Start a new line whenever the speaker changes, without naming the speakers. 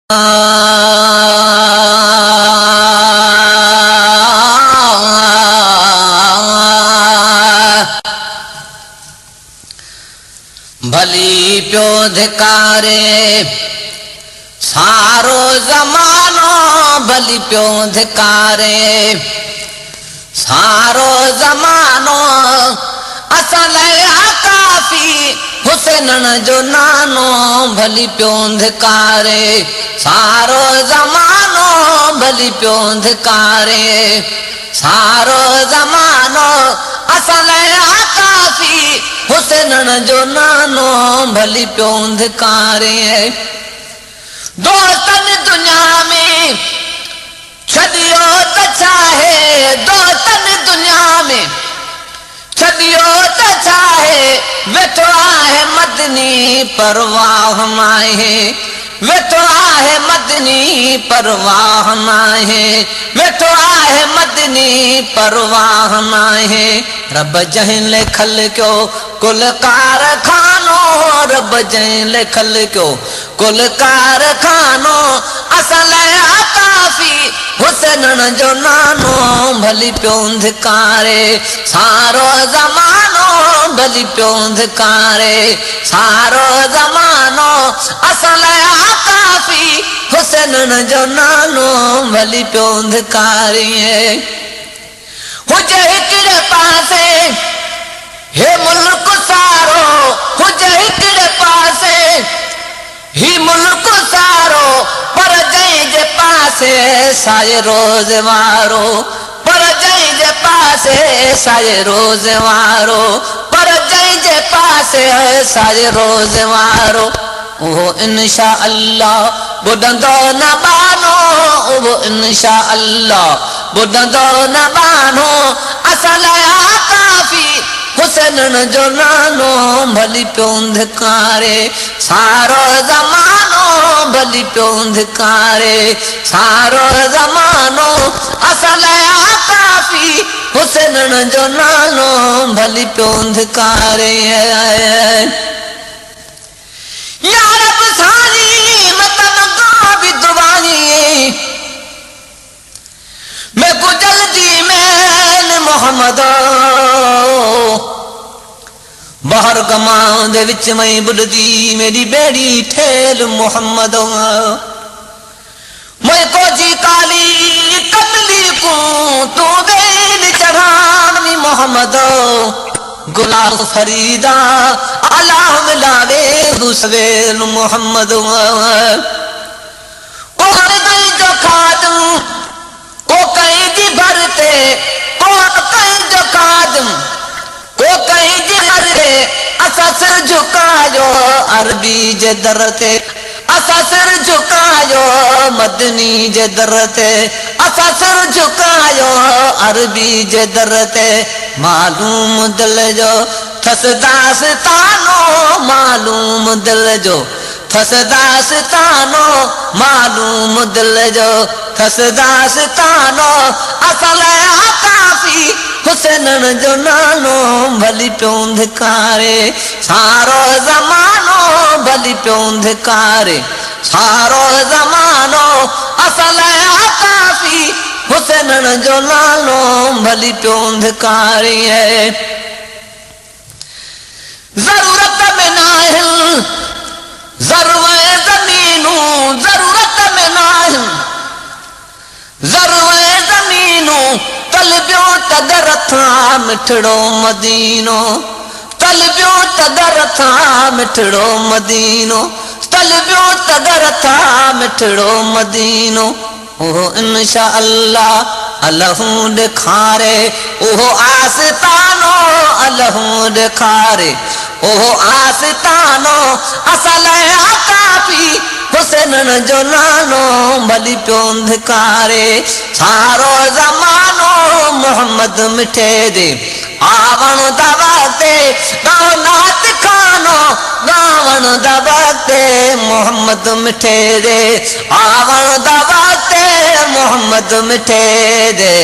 भली प्यो धिकारे सारो ज़मानो, भली प्यो धिकारे सारो ज़मानो। असां लाइ काफ़ी हुसैनन जो नानो, भली प्यो धिकारे सारो ज़मानो, भली प्यो धिकारे सारो ज़मानो। असां लाइ काफ़ी हुसैनन जो नानो, भली प्यो धिकारे। दोस्तन दुनिया में छॾियो त छाहे, दोस्तन दुनिया में छॾियो त छाहे, वेठो आहे मदनी परवाह नाहे, वेठो आहे मदनी परवाह नाहे, वेठो आहे मदनी परवाह नाहे। रब जंहिं लिखल कयो कुल कारखानो, रब जंहिं लिखल कयो कुल कारखानो। असां लाइ काफ़ी हुसैनन जो नानो, भली प्यो धिकारे सारो ज़मानो, भली प्यो धिकारे सारो ज़मानो। असां लाइ काफ़ी हुसैनन जो नानो, भली प्यो धिकारे। हुजे हिकिड़े पासे हे मुल्क सारो, हुजे हिकिड़े पासे ही मुल्क सारो, पर जंहिं जे पासे साए रोज़ वारो, पर जंहिं जे पासे साए रोज़ वारो, पर जंहिं जे पासे साए रोज़ वारो। उहो इंशा अल्लाह ॿुधंदो न बानो, उहो इंशा अल्लाह ॿुधंदो न बानो। असां लाइ काफ़ी हुसैनन जो नानो, भली प्यो धिकारे सारो ज़मानो, भली प्यो धिकारे सारो ज़मानो। असां लाइ काफ़ी हुसैनन जो नानो, भली प्यो धिकारे। या रब सानी मतन का भी दुआनी, मैं को जल्दी में मोहम्मद बाहर गमां दे विच में बुलदी मेरी बेड़ी ठेल मोहम्मद। मैं को जी काली कतली को तू बेल चढ़ानी मोहम्मद। गुलाब फरीदा अल्लाह मिलावे दुसवेल मोहम्मद। ओ कहीं जो खादम को कहीं जी भरते, को कहीं जो खादम को कहीं जी भरते। असां सिर झुकायो अरबी जे दर ते, असां सिर झुकायो मदनी जे दर ते, असां सिर झुकायो अरबी जे दर ते। मालूम दिल जो थसदास तानो, मालूम दिल जो थसदास तानो, मालूम दिल जो थसदास तानो। असां लाइ काफ़ी हुसैनन जो नानो, भली प्यो धिकारे सारो ज़मानो, भली प्यो धिकारे सारो ज़मानो। असां लाइ काफ़ी हुसैनन जो नानो, भली प्यो धिकारे। ज़रूरत में नाहिन ज़रूए ज़मीनू, ज़रूरत में नाहिन ज़रूए ज़मीनू। तलबियो तदर था मिठड़ो मदीनो, तलबियो तदर था मिठड़ो मदीनो, तलबियो तदर था मिठड़ो मदीनो। ओहो इंशा अल्लाह अल्लाहू ॾेखारे, ओहो आस्तानो अल्लाहू ॾेखारे, ओहो आस्तानो। असां लाइ काफ़ी हुसैनन जो नानो, भली प्यो धिकारे सारो ज़मानो। मोहम्मद मिठे दे आवण दवाते गाँव नात खानो, गावण दवाते मोहम्मद मिठे दे आवण दवाते मोहम्मद मिठे दे।